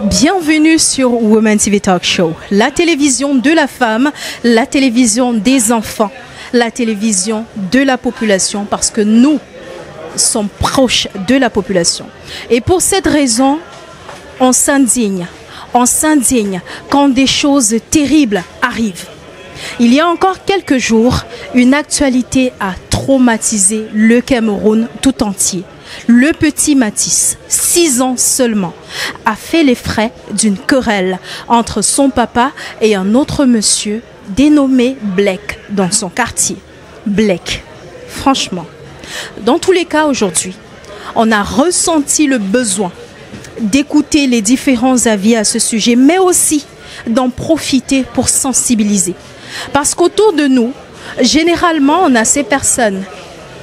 Bienvenue sur Women TV Talk Show, la télévision de la femme, la télévision des enfants, la télévision de la population, parce que nous sommes proches de la population. Et pour cette raison, on s'indigne quand des choses terribles arrivent. Il y a encore quelques jours, une actualité a traumatisé le Cameroun tout entier. Le petit Mathis, 6 ans seulement, a fait les frais d'une querelle entre son papa et un autre monsieur dénommé Blake dans son quartier. Blake, franchement, dans tous les cas aujourd'hui, on a ressenti le besoin d'écouter les différents avis à ce sujet, mais aussi d'en profiter pour sensibiliser. Parce qu'autour de nous, généralement, on a ces personnes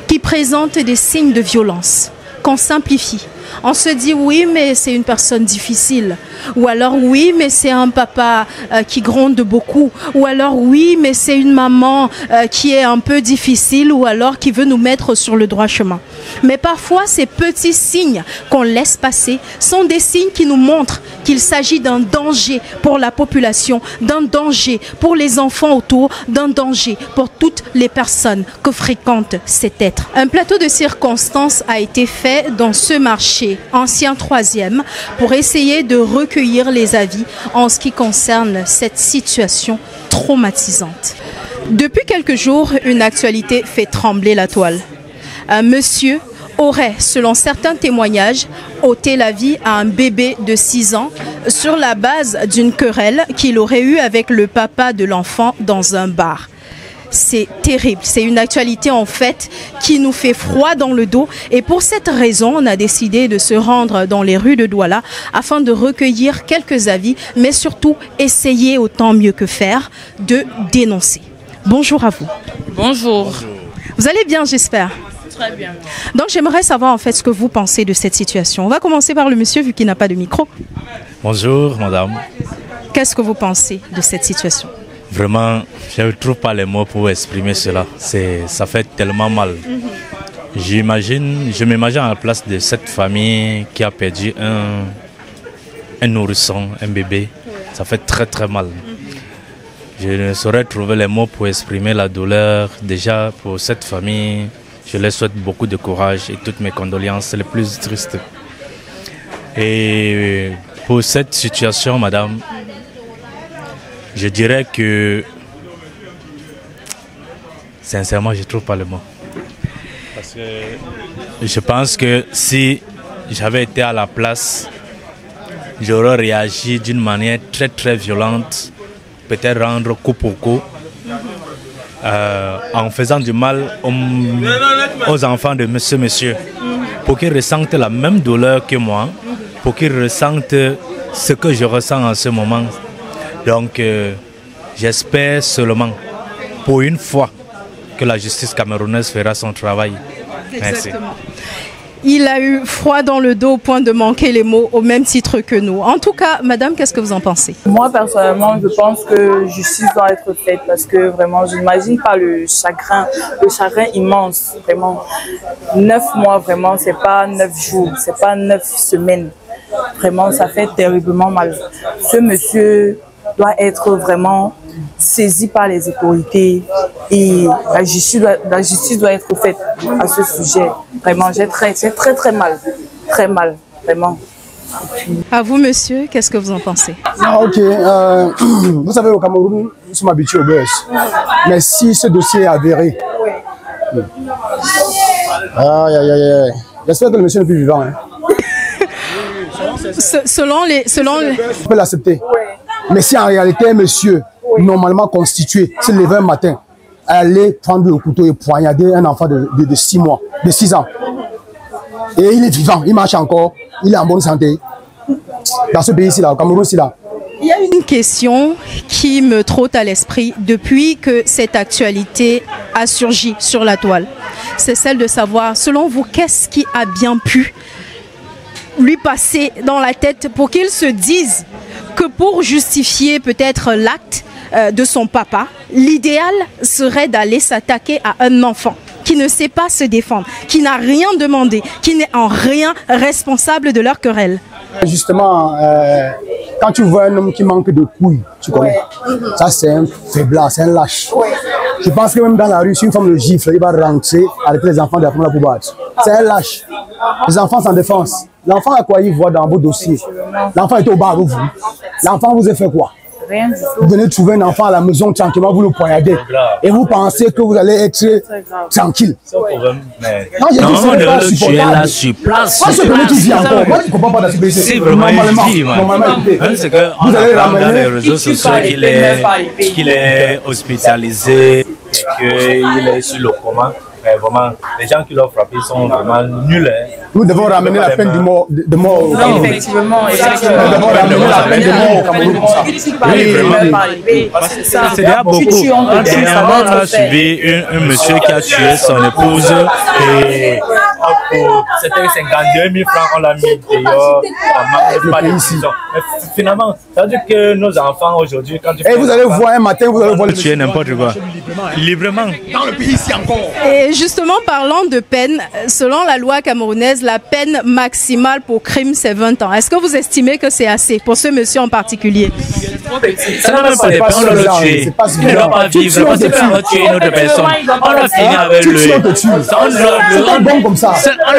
qui présentent des signes de violence, qu'on simplifie. On se dit oui, mais c'est une personne difficile. Ou alors oui, mais c'est un papa qui gronde beaucoup. Ou alors oui, mais c'est une maman qui est un peu difficile. Ou alors qui veut nous mettre sur le droit chemin. Mais parfois, ces petits signes qu'on laisse passer sont des signes qui nous montrent qu'il s'agit d'un danger pour la population, d'un danger pour les enfants autour, d'un danger pour toutes les personnes que fréquente cet être. Un plateau de circonstances a été fait dans ce marché ancien 3e pour essayer de recueillir les avis en ce qui concerne cette situation traumatisante. Depuis quelques jours, une actualité fait trembler la toile. Un monsieur aurait, selon certains témoignages, ôté la vie à un bébé de 6 ans sur la base d'une querelle qu'il aurait eue avec le papa de l'enfant dans un bar. C'est terrible, c'est une actualité en fait qui nous fait froid dans le dos et pour cette raison, on a décidé de se rendre dans les rues de Douala afin de recueillir quelques avis, mais surtout essayer autant mieux que faire de dénoncer. Bonjour à vous. Bonjour. Vous allez bien, j'espère? Très bien. Donc j'aimerais savoir en fait ce que vous pensez de cette situation. On va commencer par le monsieur vu qu'il n'a pas de micro. Bonjour madame. Qu'est-ce que vous pensez de cette situation? Vraiment, je ne trouve pas les mots pour exprimer cela. Ça fait tellement mal. Je m'imagine à la place de cette famille qui a perdu un nourrisson, un bébé. Ça fait très très mal. Je ne saurais trouver les mots pour exprimer la douleur. Déjà pour cette famille, je leur souhaite beaucoup de courage et toutes mes condoléances les plus tristes. Et pour cette situation, madame, je dirais que, sincèrement, je ne trouve pas le mot. Parce que je pense que si j'avais été à la place, j'aurais réagi d'une manière très très violente, peut-être rendre coup pour coup, en faisant du mal aux enfants de ce monsieur, pour qu'ils ressentent la même douleur que moi, pour qu'ils ressentent ce que je ressens en ce moment. Donc, j'espère seulement, pour une fois, que la justice camerounaise fera son travail. Merci. Exactement. Il a eu froid dans le dos au point de manquer les mots au même titre que nous. En tout cas, madame, qu'est-ce que vous en pensez? Moi, personnellement, je pense que justice doit être faite parce que vraiment, je n'imagine pas le chagrin immense, vraiment. 9 mois, vraiment, c'est pas 9 jours, c'est pas 9 semaines. Vraiment, ça fait terriblement mal. Ce monsieur doit être vraiment saisi par les autorités et la justice doit être faite à ce sujet. Vraiment, c'est très mal, vraiment. À vous, monsieur, qu'est-ce que vous en pensez? Ok, vous savez, au Cameroun, nous sommes habitués au buzz. Mais si ce dossier est avéré, j'espère que le monsieur n'est plus vivant. Hein. Selon les... On peut l'accepter. Mais si en réalité un monsieur normalement constitué se levait un matin, aller prendre le couteau et poignarder un enfant de 6 mois, de 6 ans, et il est vivant, il marche encore, il est en bonne santé, dans ce pays-ci, là, au Cameroun-ci, là. Il y a une question qui me trotte à l'esprit depuis que cette actualité a surgi sur la toile. C'est celle de savoir, selon vous, qu'est-ce qui a bien pu lui passer dans la tête pour qu'il se dise que pour justifier peut-être l'acte de son papa, l'idéal serait d'aller s'attaquer à un enfant qui ne sait pas se défendre, qui n'a rien demandé, qui n'est en rien responsable de leur querelle. Justement, quand tu vois un homme qui manque de couilles, tu connais, ça c'est un faiblard, c'est un lâche. Je pense que même dans la rue, si une femme le gifle, il va rentrer avec les enfants de la femme pour battre. C'est un lâche. Les enfants sans défense. L'enfant a quoi il voit dans vos dossiers? L'enfant est au bar avec vous. L'enfant vous a fait quoi? Rien du tout. Vous venez trouver un enfant à la maison tranquillement, vous le poignardez. Et vous pensez que vous allez être tranquille. Non, tu es là sur place. Moi, je connais qui vit encore. Moi, je ne comprends pas la sécurité. C'est vraiment normalement. C'est qu'on apprend dans les réseaux sociaux qu'il est hospitalisé et qu'il est sur le coma. Mais vraiment, les gens qui l'ont frappé sont vraiment nuls. Nous devons ramener la peine de mort au Cameroun. Effectivement. Nous devons ramener la peine de mort au Cameroun comme ça. C'est déjà beaucoup. On a suivi un monsieur qui a tué son épouse et c'était 52 000 francs, on l'a mis dehors. Finalement, ça veut dire que nos enfants aujourd'hui, quand tu et vous allez voir un matin, vous allez voir le tuer n'importe quoi. Librement. Dans le pays ici encore. Et justement, parlant de peine, selon la loi camerounaise, la peine maximale pour crime, c'est 20 ans. Est-ce que vous estimez que c'est assez pour ce monsieur en particulier? Ça n'a même pas de peine, on doit le tuer. Il ne doit pas vivre, parce qu'on va tuer une autre personne. On doit finir avec lui. On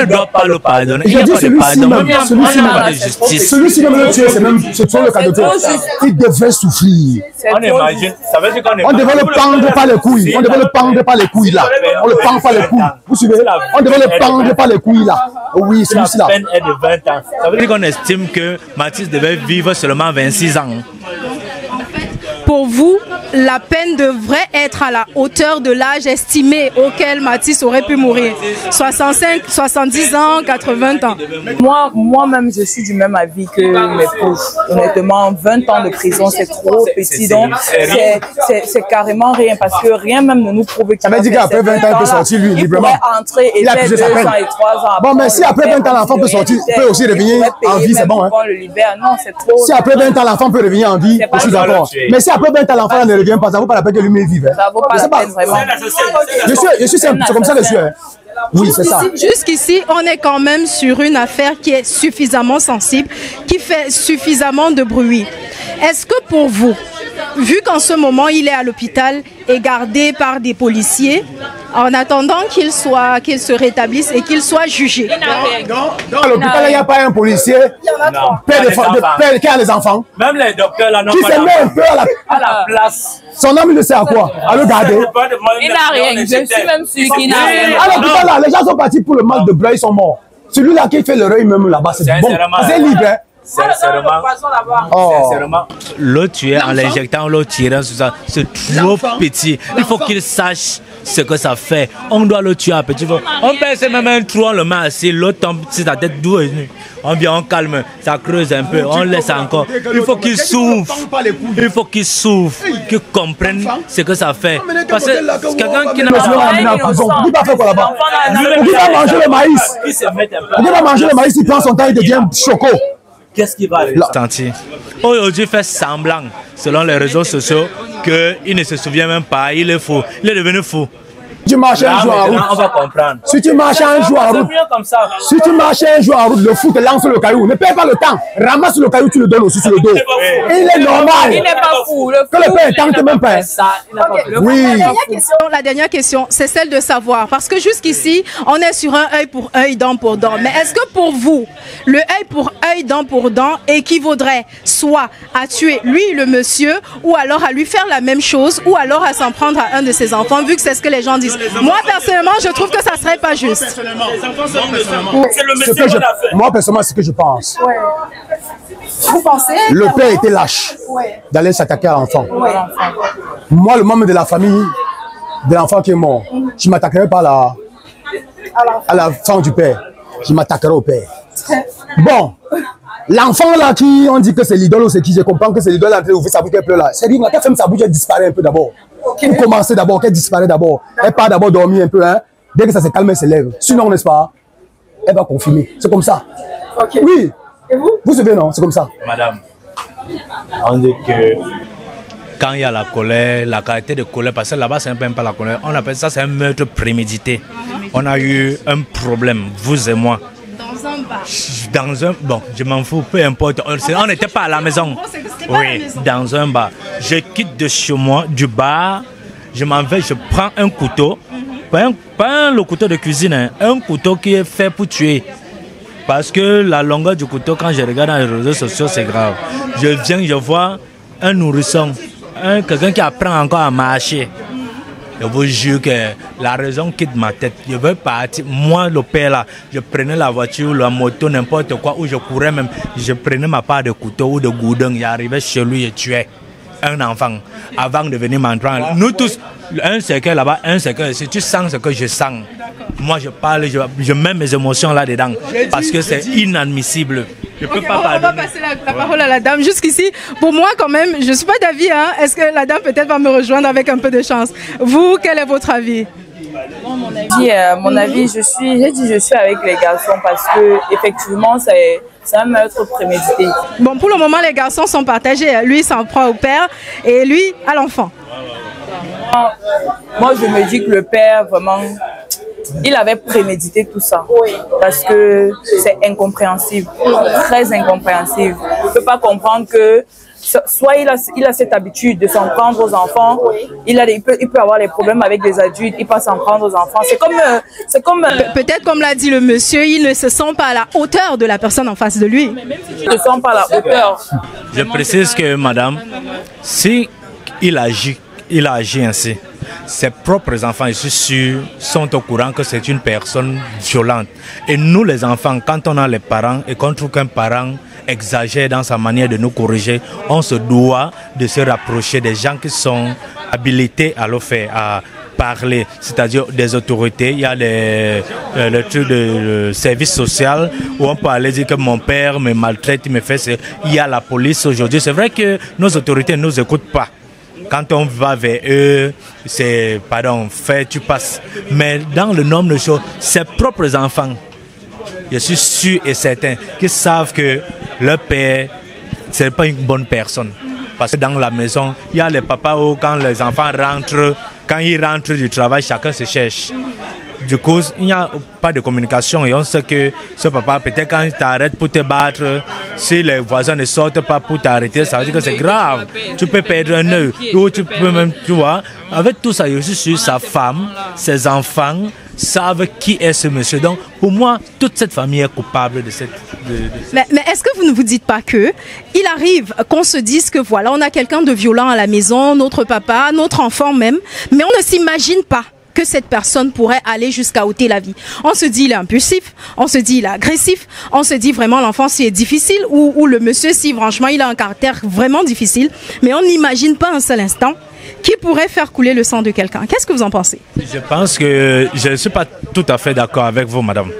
ne doit pas le pardonner. Il n'y a pas de pardon. On n'a pas de justice. Celui-ci même le tuer, c'est même le cas de tuer. Il devait souffrir. On imagine, ça veut dire qu'on on devait le pendre par les couilles. On devait le pendre par les couilles là. On le pend par les couilles. Vous suivez? On devait le pendre par les couilles là. Oui, celui-ci là. La peine est de 20 ans. Ça veut dire qu'on estime que Mathis devait vivre seulement 26 ans. Pour vous, la peine devrait être à la hauteur de l'âge estimé auquel Mathis aurait pu mourir. 65, 70 ans, 80 ans. Moi-même, je suis du même avis que mes proches. Honnêtement, 20 ans de prison, c'est trop petit. Donc, c'est carrément rien parce que rien même ne nous prouve qu'il ça veut dire qu'après 20 ans, il peut sortir lui librement. Il pourrait entrer et faire 2 ans et 3 ans. Bon, mais si après 20 ans, l'enfant peut sortir, peut aussi revenir en vie, c'est bon. Hein? Non, c'est trop. Si après 20 ans, l'enfant peut revenir en vie, je suis d'accord. Mais si après 20 ans, l'enfant ne revient pas, ça ne vaut pas la peine que lui-même vive. Ça vaut pas la peine, vraiment. C'est comme ça le suis. Oui, c'est ça. Jusqu'ici, on est quand même sur une affaire qui est suffisamment sensible, qui fait suffisamment de bruit. Est-ce que pour vous, vu qu'en ce moment il est à l'hôpital et gardé par des policiers, en attendant qu'il se rétablisse et qu'il soit jugé? Dans l'hôpital, il n'y a pas un policier père qui a les enfants. Même les docteurs là, qui se met un peu à la place. Son homme, il ne sait à quoi? À le garder. Il n'a rien. Je suis même sûr qu'il n'a rien. À l'hôpital, là, les gens sont partis pour le mal de bras, ils sont morts. Celui-là qui fait le reuil même là-bas, c'est bon. C'est libre. Hein? Sincèrement, l'eau tuer en l'injectant, l'eau tirant sur ça, c'est trop petit. Il faut qu'il sache ce que ça fait. On doit le tuer à petit feu. On pèse même un trou, on le met assis, l'eau tombe sur ta tête, d'où est venu. On vient, on calme, ça creuse un peu, on laisse encore. Il faut qu'il souffre. Il faut qu'il souffre, qu'il comprenne ce que ça fait. Parce que quelqu'un qui n'a pas... Il va faire quoi là-bas? Il va manger le maïs. Il va manger le maïs, il prend son temps, il devient choco. Qu'est-ce qui va arriver? Aujourd'hui, fait semblant, selon les réseaux sociaux, qu'il ne se souvient même pas, il est fou, il est devenu fou. Tu marches un jour en route. On va comprendre. Si tu marches un jour en route, si tu marches un jour en route, le fou te lance le caillou. Ne perds pas le temps. Ramasse le caillou, tu le donnes aussi sur le dos. Et il est normal. Il n'est pas fou. Que le père tente même pas. Oui. La dernière question, c'est celle de savoir. Parce que jusqu'ici, on est sur un œil pour œil, dent pour dent. Mais est-ce que pour vous, le œil pour œil, dent pour dent équivaudrait soit à tuer lui, le monsieur, ou alors à lui faire la même chose, ou alors à s'en prendre à un de ses enfants, vu que c'est ce que les gens disent? Moi, personnellement, je trouve que ça ne serait pas juste. Moi, personnellement, c'est ce que je pense. Ouais. Vous pensez? Le père était lâche d'aller s'attaquer à l'enfant. Moi, le membre de la famille de l'enfant qui est mort, je ne m'attaquerai pas à la femme du père. Je m'attaquerai au père. Bon, l'enfant là qui, on dit que c'est l'idole, c'est qui, je comprends que c'est l'idole, elle a ouvert sa bouche, elle pleure là. C'est dit, quand femme sa bouche, elle disparaît un peu d'abord. Pour commencer d'abord, qu'elle disparaît d'abord. Elle part d'abord dormir un peu, hein. Dès que ça se calme, elle se lève. Sinon, n'est-ce pas, elle va confirmer. C'est comme ça. Oui. Et vous? Vous savez, non? C'est comme ça. Madame, on dit que quand il y a la colère, la qualité de colère, parce que là-bas, c'est même pas la colère, on appelle ça, c'est un meurtre prémédité. On a eu un problème, vous et moi. Dans un... Bon, je m'en fous, peu importe. On n'était pas à la maison. Oui, dans un bar. Je quitte de chez moi, du bar. Je m'en vais, je prends un couteau. Pas le couteau de cuisine, hein, un couteau qui est fait pour tuer. Parce que la longueur du couteau, quand je regarde dans les réseaux sociaux, c'est grave. Je viens, je vois un nourrisson, quelqu'un qui apprend encore à marcher. Je vous jure que la raison quitte ma tête. Je veux partir. Moi, le père là, je prenais la voiture, la moto, n'importe quoi, où je courais même. Je prenais ma part de couteau ou de goudin. J'arrivais chez lui et tuais un enfant avant de venir m'en prendre. Nous tous, un cercueil là-bas, un cercueil. Si tu sens ce que je sens, moi je parle, je mets mes émotions là-dedans parce que c'est inadmissible. Je peux pas on va passer la parole à la dame. Jusqu'ici, pour moi quand même, je ne suis pas d'avis. Hein. Est-ce que la dame peut-être va me rejoindre avec un peu de chance? Vous, quel est votre avis? Mon avis, je suis avec les garçons parce que effectivement c'est un meurtre prémédité. Bon, pour le moment, les garçons sont partagés. Lui s'en prend au père et lui à l'enfant. Moi, je me dis que le père, vraiment, il avait prémédité tout ça. Parce que c'est incompréhensible, très incompréhensible. Je ne peux pas comprendre que soit il a cette habitude de s'en prendre aux enfants, il peut avoir des problèmes avec des adultes, il peut s'en prendre aux enfants. C'est comme peut-être comme l'a dit le monsieur, il ne se sent pas à la hauteur de la personne en face de lui. Il ne se sent pas à la hauteur. Je précise que madame, si il a agi ainsi, ses propres enfants, je suis sûr, sont au courant que c'est une personne violente. Et nous les enfants, quand on a les parents et qu'on trouve qu'un parent exagère dans sa manière de nous corriger, on se doit de se rapprocher des gens qui sont habilités à le faire, à parler, c'est-à-dire des autorités. Il y a le truc de service social où on peut aller dire que mon père me maltraite, il me fait. Il y a la police aujourd'hui. C'est vrai que nos autorités ne nous écoutent pas. Quand on va vers eux, c'est, pardon, fais, tu passes. Mais dans le nombre de choses, ses propres enfants, je suis sûr et certain qu'ils savent que leur père, ce n'est pas une bonne personne. Parce que dans la maison, il y a les papas où quand les enfants rentrent, quand ils rentrent du travail, chacun se cherche. Du coup, il n'y a pas de communication et on sait que ce papa, peut-être quand il t'arrête pour te battre, si les voisins ne sortent pas pour t'arrêter, ça veut dire que c'est grave. Tu peux perdre un œil ou tu peux même, tu vois, avec tout ça, je suis sûr, sa femme, ses enfants savent qui est ce monsieur. Donc, pour moi, toute cette famille est coupable de cette... Mais est-ce que vous ne vous dites pas que il arrive qu'on se dise que voilà, on a quelqu'un de violent à la maison, notre papa, notre enfant même, mais on ne s'imagine pas que cette personne pourrait aller jusqu'à ôter la vie. On se dit il est impulsif, on se dit il est agressif, on se dit vraiment l'enfant si est difficile ou le monsieur si franchement il a un caractère vraiment difficile, mais on n'imagine pas un seul instant qui pourrait faire couler le sang de quelqu'un. Qu'est-ce que vous en pensez? Je pense que je ne suis pas tout à fait d'accord avec vous, madame.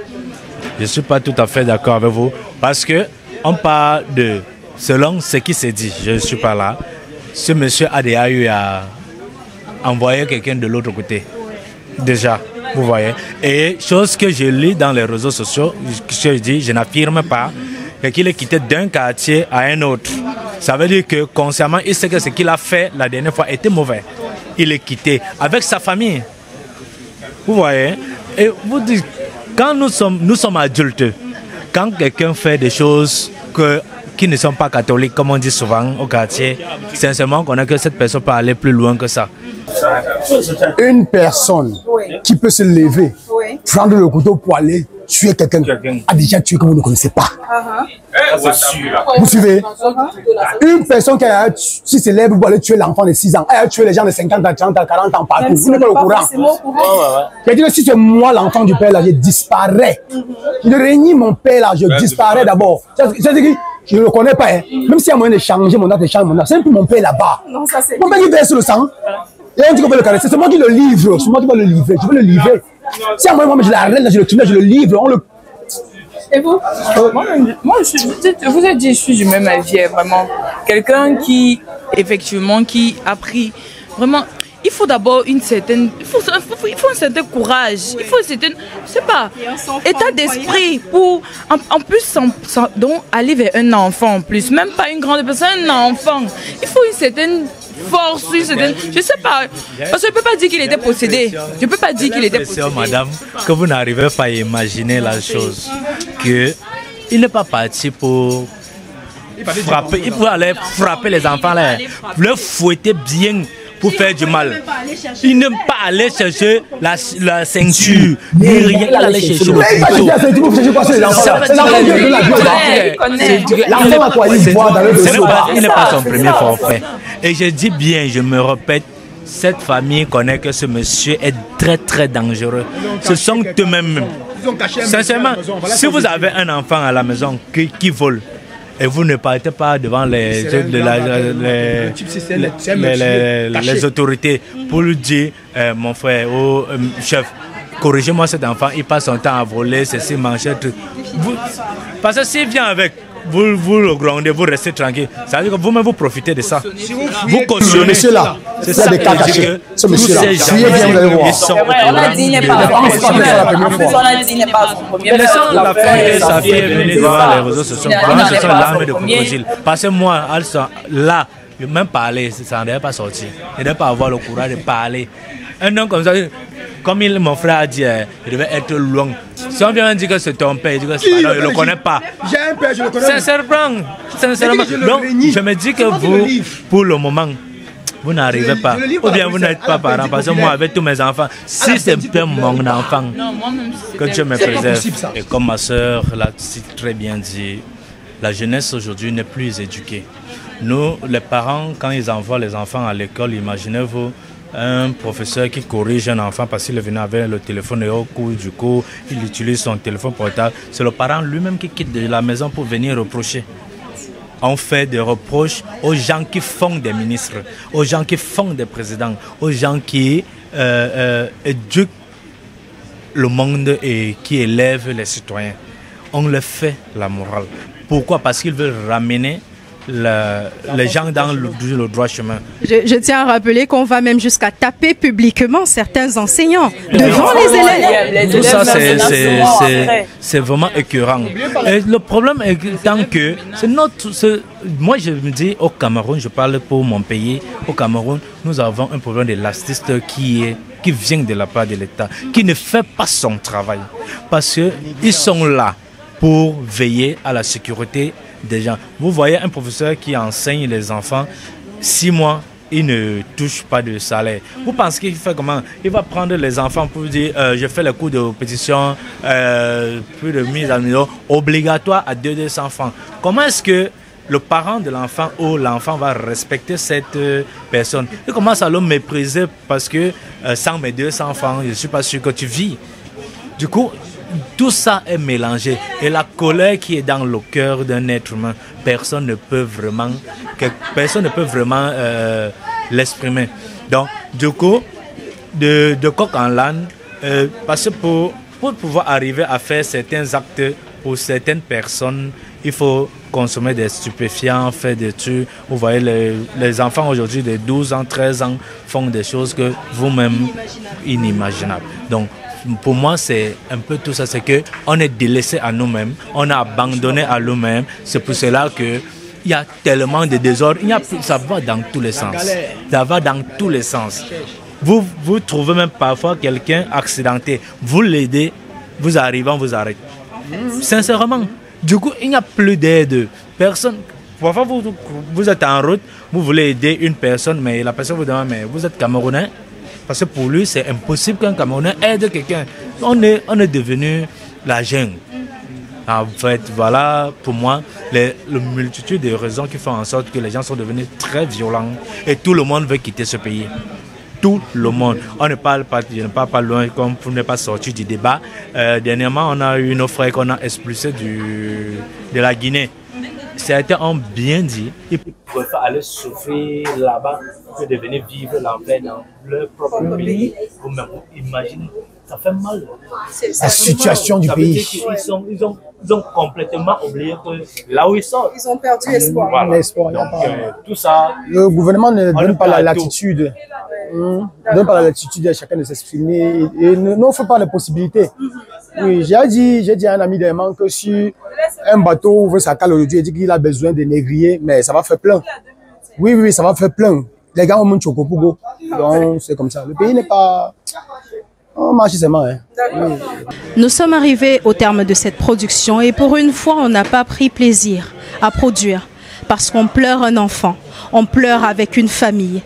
Je ne suis pas tout à fait d'accord avec vous parce que on parle de, selon ce qui s'est dit, je ne suis pas là, ce monsieur a déjà eu à envoyer quelqu'un de l'autre côté. Déjà, vous voyez. Et chose que je lis dans les réseaux sociaux, je dis, je n'affirme pas qu'il est quitté d'un quartier à un autre. Ça veut dire que consciemment, il sait que ce qu'il a fait la dernière fois était mauvais. Il est quitté avec sa famille. Vous voyez. Et vous dites, quand nous sommes adultes, quand quelqu'un fait des choses qui ne sont pas catholiques, comme on dit souvent au quartier, sincèrement, on connaît que cette personne peut aller plus loin que ça. Une personne qui peut se lever, prendre le couteau pour aller tuer quelqu'un, a déjà tué que vous ne connaissez pas. Vous suivez? Une personne qui se lève pour aller tuer l'enfant de 6 ans, elle a tué les gens de 50 à 30 à 40 ans partout. Vous n'êtes pas au courant. C'est-à-dire que si c'est moi l'enfant du père là, je disparais. Je réunis mon père là, je disparais d'abord. C'est-à-dire que je ne le connais pas. Hein. Même s'il y a moyen de changer mon date, de changer mon date. C'est un peu mon père là-bas. Mon père qui verse le sang. Et on dit qu'on peut le caresser. C'est moi qui le livre. C'est moi qui vais le livrer. Je vais le livrer. Si à moi, je l'arrête, je le tourne, je le livre. On le... Et vous? Moi, je vous ai dit, je suis du même avis, vraiment. Quelqu'un qui, effectivement, qui a pris vraiment... Il faut d'abord un certain courage, il faut un certain, je sais pas, état d'esprit pour, en plus, donc aller vers un enfant en plus, même pas une grande personne, un enfant. Il faut une certaine forcé. Je sais pas. Parce que je ne peux pas dire qu'il était possédé. Je ne peux pas dire qu'il était possédé. Madame, que vous n'arrivez pas à imaginer la chose. Il n'est pas parti pour frapper. Il pouvait aller frapper les enfants là. Le fouetter bien pour faire du mal. Il n'aime pas aller chercher la ceinture. Ni rien. Il allait chercher le couteau. Il n'est pas son premier forfait. Et je dis bien, je me répète, cette famille connaît que ce monsieur est très très dangereux. Ce sont eux-mêmes. Sincèrement, si vous avez un enfant à la maison qui vole, et vous ne partez pas devant les autorités pour lui dire, mon frère ou chef, corrigez-moi cet enfant, il passe son temps à voler, ceci, manger, tout. Parce que s'il vient avec, vous le grondez, vous restez tranquille. Ça veut dire que vous-même vous profitez de ça. Vous cautionnez. Monsieur là, c'est ça des cas cachés. Ce monsieur là, fuyez bien, vous allez voir. On a dit il n'est pas son premier. Laissons la fille et sa fille venir devant les réseaux sociaux. Vraiment, ce sont l'arme de crocodile. Parce que moi, elles sont là, même parler, ça ne devait pas sortir. Il ne devait pas avoir le courage de parler. Un homme comme ça, comme mon frère a dit, il devait être loin. Si on vient dire que c'est ton père, il dit que c'est pas, je ne le connais pas. J'ai un père, je le connais. Sincèrement. Donc, je me dis que vous, pour le moment, vous n'arrivez pas. Ou bien vous n'êtes pas parent. Parce que moi, avec tous mes enfants, si c'est mon enfant, que Dieu me préserve. Et comme ma soeur l'a très bien dit, la jeunesse aujourd'hui n'est plus éduquée. Nous, les parents, quand ils envoient les enfants à l'école, imaginez-vous, un professeur qui corrige un enfant parce qu'il est venu avec le téléphone et au cours du cours, il utilise son téléphone portable. C'est le parent lui-même qui quitte de la maison pour venir reprocher. On fait des reproches aux gens qui font des ministres, aux gens qui font des présidents, aux gens qui éduquent le monde et qui élèvent les citoyens. On leur fait la morale. Pourquoi? Parce qu'ils veulent ramener les gens dans le droit chemin. Je tiens à rappeler qu'on va même jusqu'à taper publiquement certains enseignants devant les élèves. Tout ça, c'est vraiment écœurant. Et le problème est que moi, je me dis, au Cameroun, je parle pour mon pays, au Cameroun, nous avons un problème de l'artiste qui vient de la part de l'État, qui ne fait pas son travail. Parce qu'ils sont là pour veiller à la sécurité des gens. Vous voyez un professeur qui enseigne les enfants 6 mois, il ne touche pas de salaire. Vous pensez qu'il fait comment? Il va prendre les enfants pour dire je fais le cours de répétition, plus de mise à niveau obligatoire à 200 francs. Comment est-ce que le parent de l'enfant ou l'enfant va respecter cette personne? Il commence à le mépriser parce que sans mes 200 francs, je ne suis pas sûr que tu vis. Du coup, tout ça est mélangé et la colère qui est dans le cœur d'un être humain, personne ne peut vraiment l'exprimer. Donc, du coup, de coq en l'âne, parce que pour pouvoir arriver à faire certains actes pour certaines personnes, il faut consommer des stupéfiants, faire des trucs. Vous voyez, les enfants aujourd'hui de 12 ans, 13 ans font des choses que vous-même inimaginables. Donc, pour moi, c'est un peu tout ça. C'est qu'on est délaissé à nous-mêmes, on a abandonné à nous-mêmes. C'est pour cela qu'il y a tellement de désordre. Ça va dans tous les sens. Ça va dans tous les sens. Vous trouvez même parfois quelqu'un accidenté. Vous l'aidez, vous arrivez, on vous arrête. Sincèrement. Du coup, il n'y a plus d'aide. Personne. Parfois, vous êtes en route, vous voulez aider une personne, mais la personne vous demande, mais vous êtes Camerounais? Parce que pour lui, c'est impossible qu'un Camerounais aide quelqu'un. On est devenu la jungle. En fait, voilà, pour moi, la multitude de raisons qui font en sorte que les gens sont devenus très violents et tout le monde veut quitter ce pays. Tout le monde. On ne parle pas, je ne parle pas loin comme pour ne pas sortir du débat. Dernièrement, on a eu nos frères qu'on a expulsés de la Guinée. Certains ont bien dit qu'ils préfèrent aller souffrir là-bas que de venir vivre l'enfer dans leur propre pays. Vous-même, imaginez, ça fait mal. La situation du pays. Ils ont complètement oublié que là où ils sont. Ils ont perdu espoir. Voilà. L'espoir, donc, tout ça. Le gouvernement ne donne pas la latitude. Ne donne pas la latitude à chacun de s'exprimer et n'offre pas les possibilités. Oui, j'ai dit à un ami dernièrement que si un bateau ouvre sa cale aujourd'hui et dit qu'il a besoin de négriers, mais ça va faire plein. Oui, ça va faire plein. Les gars ont mon chocopogo. Donc, c'est comme ça. Le pays n'est pas... On marche seulement. Hein. Oui. Nous sommes arrivés au terme de cette production et pour une fois, on n'a pas pris plaisir à produire parce qu'on pleure un enfant, on pleure avec une famille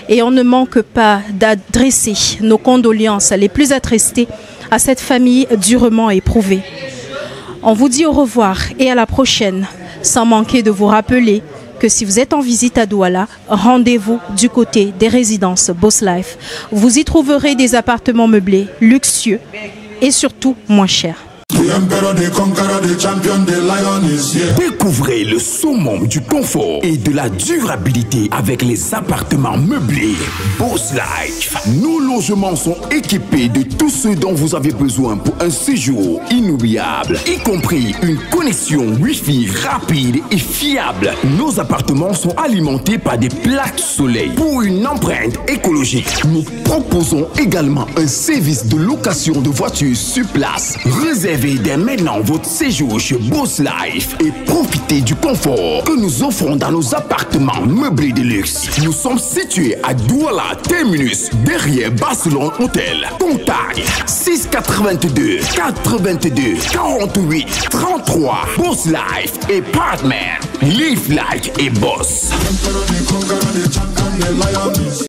et on ne manque pas d'adresser nos condoléances les plus attristées à cette famille durement éprouvée. On vous dit au revoir et à la prochaine, sans manquer de vous rappeler que si vous êtes en visite à Douala, rendez-vous du côté des résidences Boss Life. Vous y trouverez des appartements meublés, luxueux et surtout moins chers. Découvrez le summum du confort et de la durabilité avec les appartements meublés Boss Life. Nos logements sont équipés de tout ce dont vous avez besoin pour un séjour inoubliable, y compris une connexion Wi-Fi rapide et fiable. Nos appartements sont alimentés par des plaques soleil. Pour une empreinte écologique, nous proposons également un service de location de voitures sur place. Réservé dès maintenant votre séjour chez Boss Life et profitez du confort que nous offrons dans nos appartements meublés de luxe. Nous sommes situés à Douala Terminus, derrière Barcelone Hotel. Contact 682 82 48 33. Boss Life et Partner. Live like et boss.